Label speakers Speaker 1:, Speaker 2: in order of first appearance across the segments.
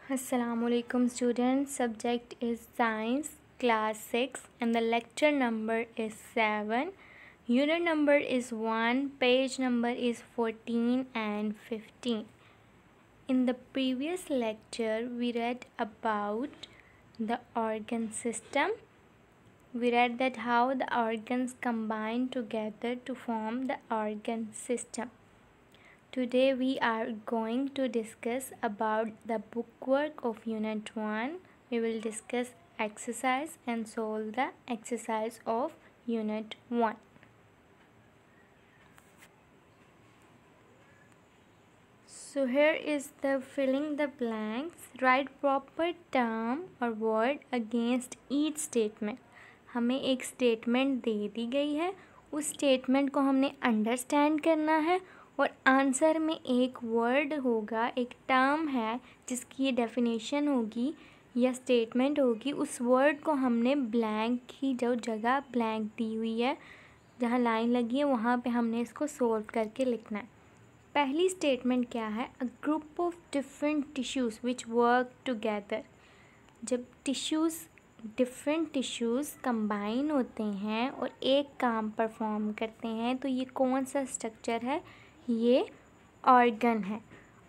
Speaker 1: Assalamualaikum students, subject is science class 6 and the lecture number is 7. Unit number is 1, page number is 14 and 15. In the previous lecture we read about the organ system. We read that how the organs combine together to form the organ system. Today we are going to discuss about the bookwork of Unit 1. We will discuss exercise and solve the exercise of Unit 1. So here is the filling the blanks. Write proper term or word against each statement. हमें एक statement दे दी गई है, उस statement को हमने understand करना है और आंसर में एक वर्ड होगा, एक टर्म है जिसकी ये डेफिनेशन होगी या स्टेटमेंट होगी। उस वर्ड को हमने ब्लैंक की जो जगह ब्लैंक दी हुई है, जहाँ लाइन लगी है, वहाँ पे हमने इसको सोल्व करके लिखना है। पहली स्टेटमेंट क्या है? अ group of different tissues which work together. जब डिफरेंट टिश्यूज़ कंबाइन होते हैं और एक काम परफॉर्म करते हैं तो ये कौन सा स्ट्रक्चर है? ये ऑर्गन है।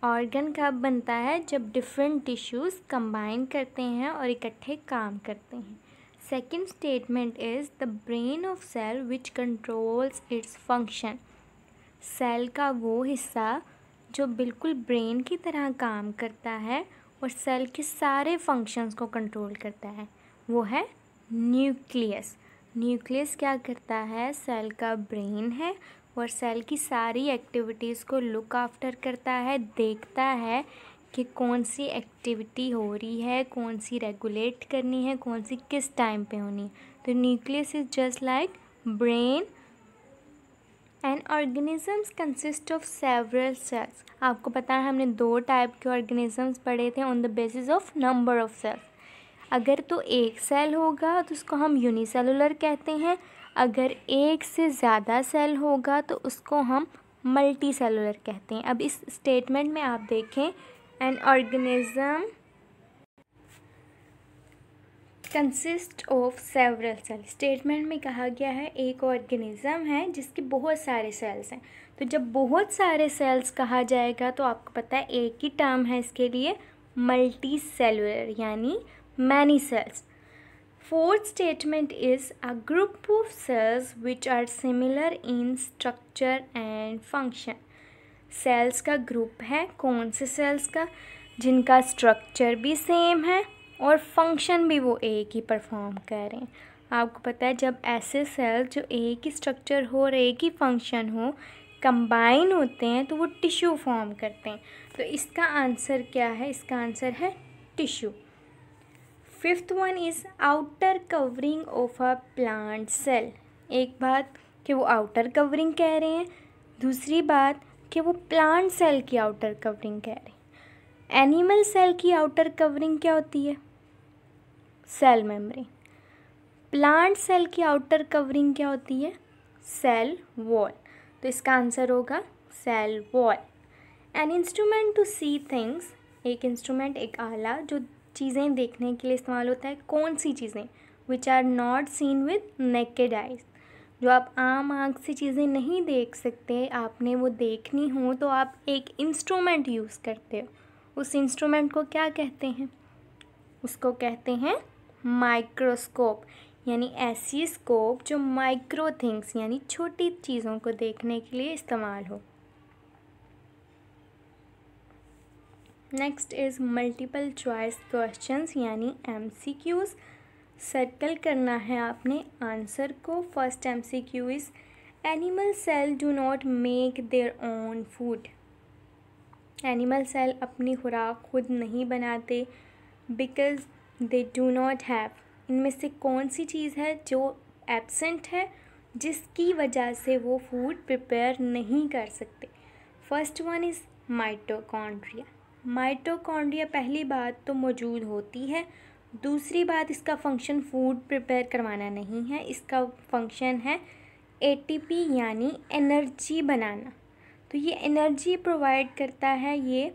Speaker 1: ऑर्गन कब बनता है? जब डिफरेंट टिश्यूज़ कंबाइन करते हैं और इकट्ठे काम करते हैं। Second statement is the brain of cell which controls its function. Cell का वो हिस्सा जो बिल्कुल ब्रेन की तरह काम करता है और सेल के सारे फंक्शंस को कंट्रोल करता है, वो है न्यूक्लियस। न्यूक्लियस क्या करता है? सेल का ब्रेन है और सेल की सारी एक्टिविटीज़ को लुक आफ्टर करता है, देखता है कि कौन सी एक्टिविटी हो रही है, कौन सी रेगुलेट करनी है, कौन सी किस टाइम पे होनी है। तो nucleus is just like brain. And organisms consist of several cells. आपको पता है हमने 2 टाइप के ऑर्गेनिजम्स पढ़े थे on the basis of number of cells. अगर तो एक सेल होगा तो उसको हम यूनिसेलुलर कहते हैं, अगर एक से ज़्यादा सेल होगा तो उसको हम मल्टी सेलुलर कहते हैं। अब इस स्टेटमेंट में आप देखें, an organism consist of several cell. Statement में कहा गया है एक ऑर्गेनिज्म है जिसके बहुत सारे सेल्स हैं। तो जब बहुत सारे सेल्स कहा जाएगा तो आपको पता है एक ही टर्म है इसके लिए, मल्टी सेलुलर यानी many cells. Fourth statement is a group of cells which are similar in structure and function. Cells का ग्रुप है, कौन से सेल्स का? जिनका स्ट्रक्चर भी सेम है और फंक्शन भी वो एक ही परफॉर्म कर रहे हैं। आपको पता है जब ऐसे सेल जो एक ही स्ट्रक्चर हो और एक ही फंक्शन हो कंबाइन होते हैं तो वो टिश्यू फॉर्म करते हैं। तो इसका आंसर क्या है? इसका आंसर है tissue. Fifth one is outer covering of a plant cell. एक बात कि वो आउटर कवरिंग कह रहे हैं, दूसरी बात कि वो प्लांट सेल की आउटर कवरिंग कह रहे हैं। एनिमल सेल की आउटर कवरिंग क्या होती है? Cell membrane. प्लांट सेल की आउटर कवरिंग क्या होती है? Cell wall. तो इसका आंसर होगा cell wall. An instrument to see things. एक इंस्ट्रूमेंट, एक आला जो चीज़ें देखने के लिए इस्तेमाल होता है। कौन सी चीज़ें? Which are not seen with naked eyes. जो आप आम आँख से चीज़ें नहीं देख सकते, आपने वो देखनी हो तो आप एक इंस्ट्रूमेंट यूज़ करते हो। उस इंस्ट्रूमेंट को क्या कहते हैं? उसको कहते हैं माइक्रोस्कोप, यानी ऐसी स्कोप जो माइक्रो थिंग्स यानी छोटी चीज़ों को देखने के लिए इस्तेमाल हो। Next is multiple choice questions यानी MCQs। सर्कल करना है आपने आंसर को। First MCQ is animal cell do not make their own food. Animal cell अपनी खुराक खुद नहीं बनाते because they do not have. इनमें से कौन सी चीज़ है जो एब्सेंट है जिसकी वजह से वो फूड प्रिपेयर नहीं कर सकते? First one is mitochondria. Mitochondria पहली बात तो मौजूद होती है, दूसरी बात इसका फंक्शन फूड प्रिपेयर करवाना नहीं है, इसका फंक्शन है ATP यानी एनर्जी बनाना। तो ये एनर्जी प्रोवाइड करता है ये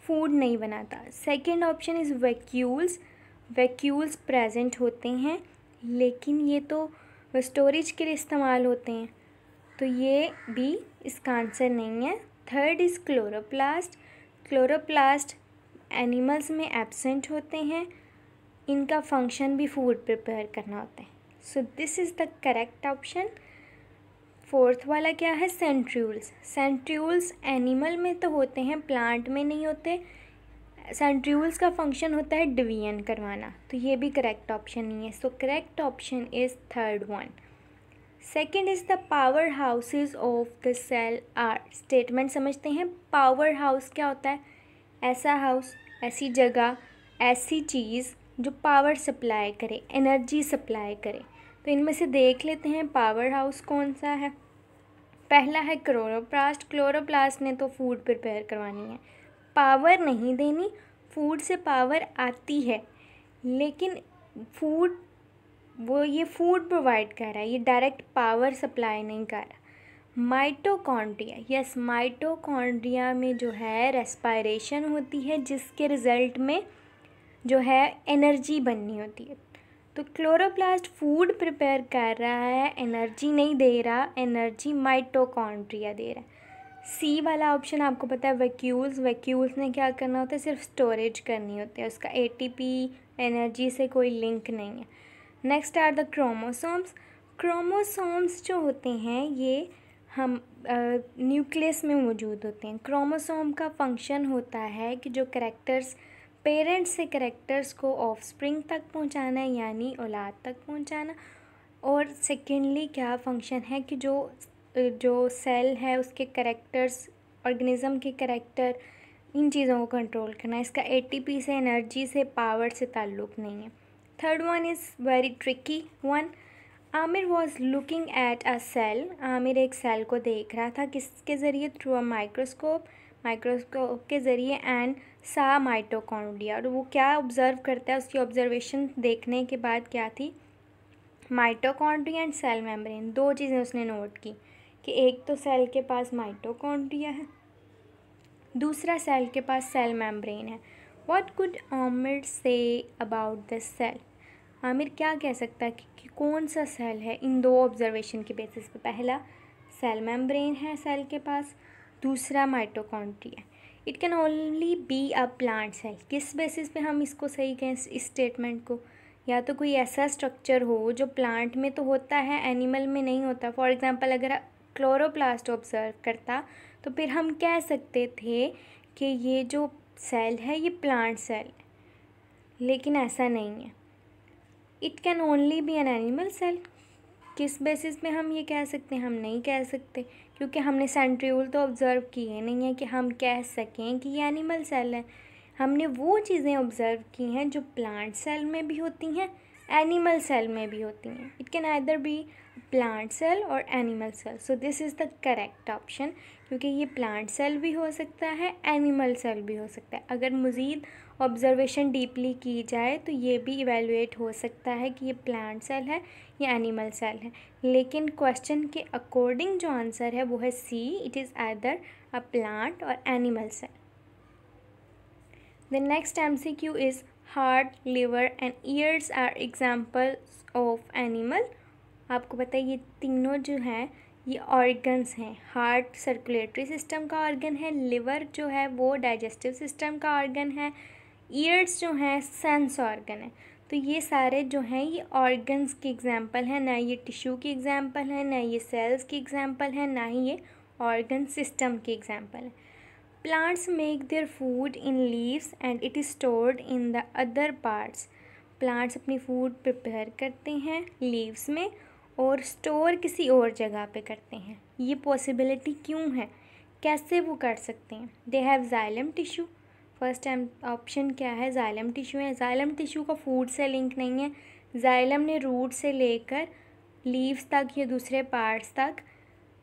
Speaker 1: फूड नहीं बनाता। Second option is vacuoles, vacuoles present होते हैं लेकिन ये तो स्टोरेज के लिए इस्तेमाल होते हैं, तो ये भी इसका आंसर नहीं है। Third is chloroplast, chloroplast animals में एब्सेंट होते हैं, इनका फंक्शन भी फूड प्रिपेयर करना होता है। सो this is the correct option. Fourth वाला क्या है, सेंट्रियोल्स, सेंट्रियोल्स एनिमल में तो होते हैं, प्लांट में नहीं होते। सेंट्रियोल्स का फंक्शन होता है डिवीजन करवाना, तो ये भी करेक्ट ऑप्शन नहीं है। So correct option is third one. Second is the power houses of the cell are, statement समझते हैं। पावर हाउस क्या होता है, ऐसा हाउस, ऐसी जगह, ऐसी चीज़ जो पावर सप्लाई करे, एनर्जी सप्लाई करे। तो इनमें से देख लेते हैं पावर हाउस कौन सा है। पहला है क्लोरोप्लास्ट, क्लोरोप्लास्ट ने तो फूड प्रिपेयर करवानी है, पावर नहीं देनी, फूड से पावर आती है लेकिन फूड ये फूड प्रोवाइड कर रहा है, ये डायरेक्ट पावर सप्लाई नहीं कर रहा। माइटोकॉन्ड्रिया, यस माइटोकॉन्ड्रिया में जो है रेस्पायरेशन होती है जिसके रिज़ल्ट में जो है एनर्जी बननी होती है। तो क्लोरोप्लास्ट फूड प्रिपेयर कर रहा है, एनर्जी नहीं दे रहा, एनर्जी माइटोकॉन्ड्रिया दे रहा है। सी वाला ऑप्शन आपको पता है वैक्यूल्स, वैक्यूल्स ने क्या करना होता है, सिर्फ स्टोरेज करनी होती है, उसका एटीपी एनर्जी से कोई लिंक नहीं है। Next are the chromosomes, chromosomes जो होते हैं ये हम न्यूक्लियस में मौजूद होते हैं। क्रोमोसोम का फंक्शन होता है कि जो करैक्टर्स पेरेंट्स से करैक्टर्स को ऑफस्प्रिंग तक पहुंचाना है, यानी औलाद तक पहुंचाना। और सेकेंडली क्या फंक्शन है कि जो सेल है उसके करैक्टर्स, ऑर्गेनिज़म के करैक्टर, इन चीज़ों को कंट्रोल करना है। इसका एटीपी से, एनर्जी से, पावर से ताल्लुक़ नहीं है। Third one is very tricky one. Aamir was looking at a cell, Aamir एक सेल को देख रहा था, किसके ज़रिए, थ्रू अ माइक्रोस्कोप, माइक्रोस्कोप के ज़रिए, एंड सा माइटोकॉन्ड्रिया। और वो क्या ऑब्ज़र्व करता है, उसकी ऑब्जर्वेशन देखने के बाद क्या थी, माइटोकॉन्ड्रिया एंड सेल मेम्ब्रेन, दो चीज़ें उसने नोट की कि एक तो सेल के पास माइटोकॉन्ड्रिया है, दूसरा सेल के पास सेल मेम्ब्रेन है। What could Aamir say about the cell, Aamir क्या कह सकता है कि कौन सा सेल है इन दो ऑब्जर्वेशन के बेसिस पे। पहला सेल मेम्ब्रेन है सेल के पास, दूसरा mitochondria. It can only be a plant cell, किस बेसिस पे हम इसको सही कहें इस स्टेटमेंट को, या तो कोई ऐसा स्ट्रक्चर हो जो प्लांट में तो होता है एनिमल में नहीं होता। फॉर एग्जांपल अगर क्लोरोप्लास्ट ऑब्जर्व करता तो फिर हम कह सकते थे कि ये जो सेल है ये प्लांट सेल है, लेकिन ऐसा नहीं है। It can only be an animal cell, किस बेसिस पे हम ये कह सकते हैं, हम नहीं कह सकते क्योंकि हमने सेंट्रियोल तो ऑब्ज़र्व किए नहीं है कि हम कह सकें कि ये एनिमल सेल है। हमने वो चीज़ें ऑब्ज़र्व की हैं जो प्लांट सेल में भी होती हैं, एनिमल सेल में भी होती हैं। It can either be plant cell or animal cell. So this is the correct option, क्योंकि ये प्लांट सेल भी हो सकता है, एनिमल सेल भी हो सकता है। अगर मज़ीद ऑब्जर्वेशन डीपली की जाए तो ये भी इवेलुएट हो सकता है कि ये प्लांट सेल है या एनिमल सेल है, लेकिन क्वेश्चन के अकॉर्डिंग जो आंसर है वो है C, it is either a plant or animal cell. The next MCQ is heart, liver and ears are examples of animal. आपको पता है ये तीनों जो हैं ये ऑर्गन्स हैं। हार्ट सर्कुलेटरी सिस्टम का ऑर्गन है, लिवर जो है वो डाइजेस्टिव सिस्टम का ऑर्गन है, ईयर्स जो हैं सेंस ऑर्गन है। तो ये सारे जो हैं ये ऑर्गन्स की एग्जांपल हैं, ना ये टिश्यू की एग्जांपल है, ना ये सेल्स की एग्जांपल है, ना ही ये ऑर्गन सिस्टम की एग्जांपल है। Plants make their food in leaves and it is stored in the other parts. Plants अपनी फूड प्रिपेयर करते हैं लीव्स में और स्टोर किसी और जगह पे करते हैं। ये पॉसिबिलिटी क्यों है, कैसे वो कर सकते हैं। They have xylem tissue, first option क्या है, जाइलम टिश्यू है। जाइलम टिश्यू का फूड से लिंक नहीं है, जाइलम ने रूट से लेकर लीव्स तक या दूसरे पार्ट्स तक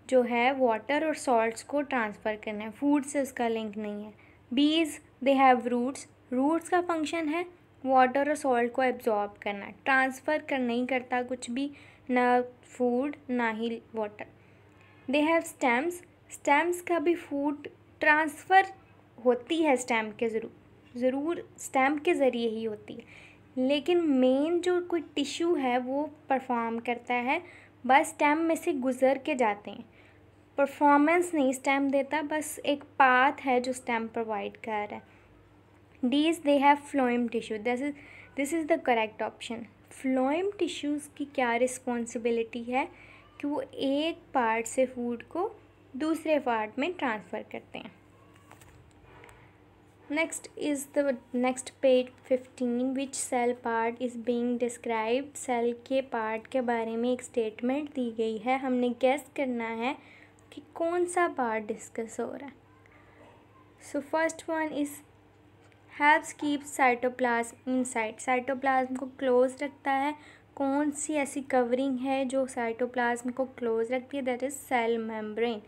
Speaker 1: जो है वाटर और सॉल्ट्स को ट्रांसफ़र करना है, फूड से उसका लिंक नहीं है। These they have roots, roots का फंक्शन है वाटर और सॉल्ट को एब्जॉर्ब करना, ट्रांसफ़र कर नहीं करता कुछ भी, ना फूड ना ही water. They have stems, stems का भी फूड ट्रांसफ़र होती है स्टेम के ज़रूर स्टेम के ज़रिए ही होती है, लेकिन मेन जो कोई टिश्यू है वो परफॉर्म करता है, बस स्टेम में से गुज़र के जाते हैं। परफॉर्मेंस नहीं स्टेम देता, बस एक पाथ है जो स्टेम प्रोवाइड कर रहा है। These they have phloem tissue, this is the correct option. Phloem tissues की क्या रिस्पॉन्सिबिलिटी है कि वो एक पार्ट से फूड को दूसरे पार्ट में ट्रांसफ़र करते हैं। Next page 15, which cell part is being described. Cell के पार्ट के बारे में एक स्टेटमेंट दी गई है, हमने गेस करना है कि कौन सा पार्ट डिस्कस हो रहा है। So first one is helps keep cytoplasm inside, cytoplasm को क्लोज रखता है। कौन सी ऐसी कवरिंग है जो साइटोप्लाज्म को क्लोज रखती है? That is cell membrane.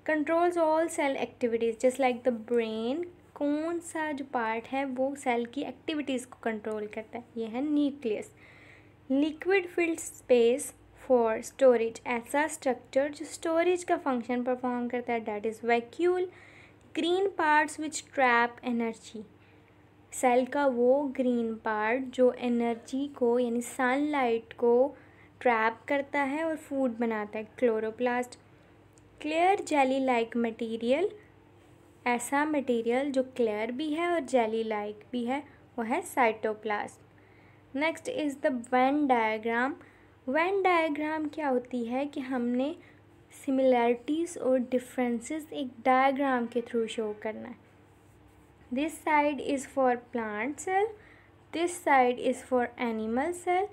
Speaker 1: Controls all cell activities just like the brain. कौन सा जो पार्ट है वो सेल की एक्टिविटीज़ को कंट्रोल करता है? ये है nucleus. Liquid filled space for storage, ऐसा स्ट्रक्चर जो स्टोरेज का फंक्शन परफॉर्म करता है, that is vacuole. Green parts which trap energy, cell का वो ग्रीन पार्ट जो एनर्जी को यानी सनलाइट को ट्रैप करता है और फूड बनाता है, chloroplast. Clear jelly like material, ऐसा मटेरियल जो क्लियर भी है और जेली लाइक भी है, वो है cytoplasm. Next is the Venn diagram. Venn diagram क्या होती है कि हमने सिमिलैरिटीज़ और डिफरेंसेस एक डायग्राम के थ्रू शो करना है। This side is for plant cell, this side is for animal cell,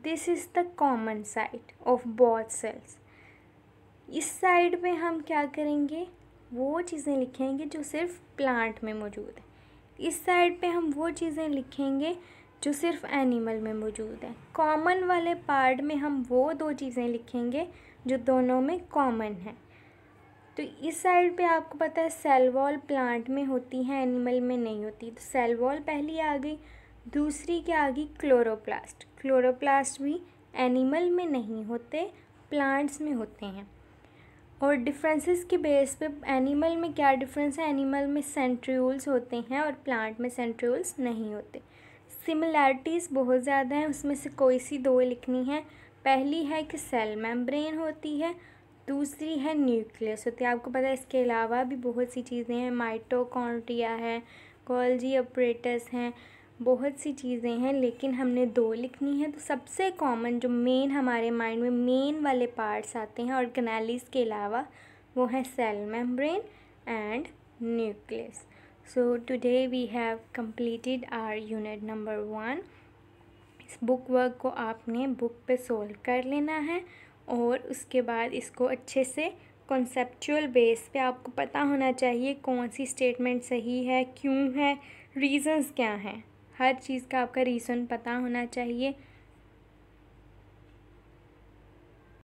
Speaker 1: this is the common side of both cells. इस साइड में हम क्या करेंगे? वो चीज़ें लिखेंगे जो सिर्फ प्लांट में मौजूद है। इस साइड पे हम वो चीज़ें लिखेंगे जो सिर्फ एनिमल में मौजूद है। कॉमन वाले पार्ट में हम वो दो चीज़ें लिखेंगे जो दोनों में कॉमन है। तो इस साइड पे आपको पता है सेल वॉल प्लांट में होती है, एनिमल में नहीं होती। तो सेल वॉल पहली आ गई, दूसरी क्या आ गई? क्लोरोप्लास्ट। क्लोरोप्लास्ट भी एनिमल में नहीं होते, प्लांट्स में होते हैं। और डिफरेंसेस के बेस पे एनिमल में क्या डिफरेंस है? एनिमल में सेंट्रियोल्स होते हैं और प्लांट में सेंट्रियोल्स नहीं होते। सिमिलैरिटीज़ बहुत ज़्यादा हैं, उसमें से कोई सी दो लिखनी है। पहली है कि सेल मेम्ब्रेन होती है, दूसरी है न्यूक्लियस होती है। आपको पता है इसके अलावा भी बहुत सी चीज़ें हैं, माइटोकॉन्ड्रिया है, गोल्जी ऑपरेटस हैं, बहुत सी चीज़ें हैं, लेकिन हमने दो लिखनी है। तो सबसे कॉमन जो मेन हमारे माइंड में मेन वाले पार्ट्स आते हैं ऑर्गेनेलिस के अलावा, वो है cell membrane and nucleus. So today we have completed our unit number 1। इस बुक वर्क को आपने बुक पे सोल्व कर लेना है और उसके बाद इसको अच्छे से कॉन्सेप्चुअल बेस पे आपको पता होना चाहिए कौन सी स्टेटमेंट सही है, क्यों है, रीज़न्स क्या हैं। हर चीज़ का आपका रीज़न पता होना चाहिए।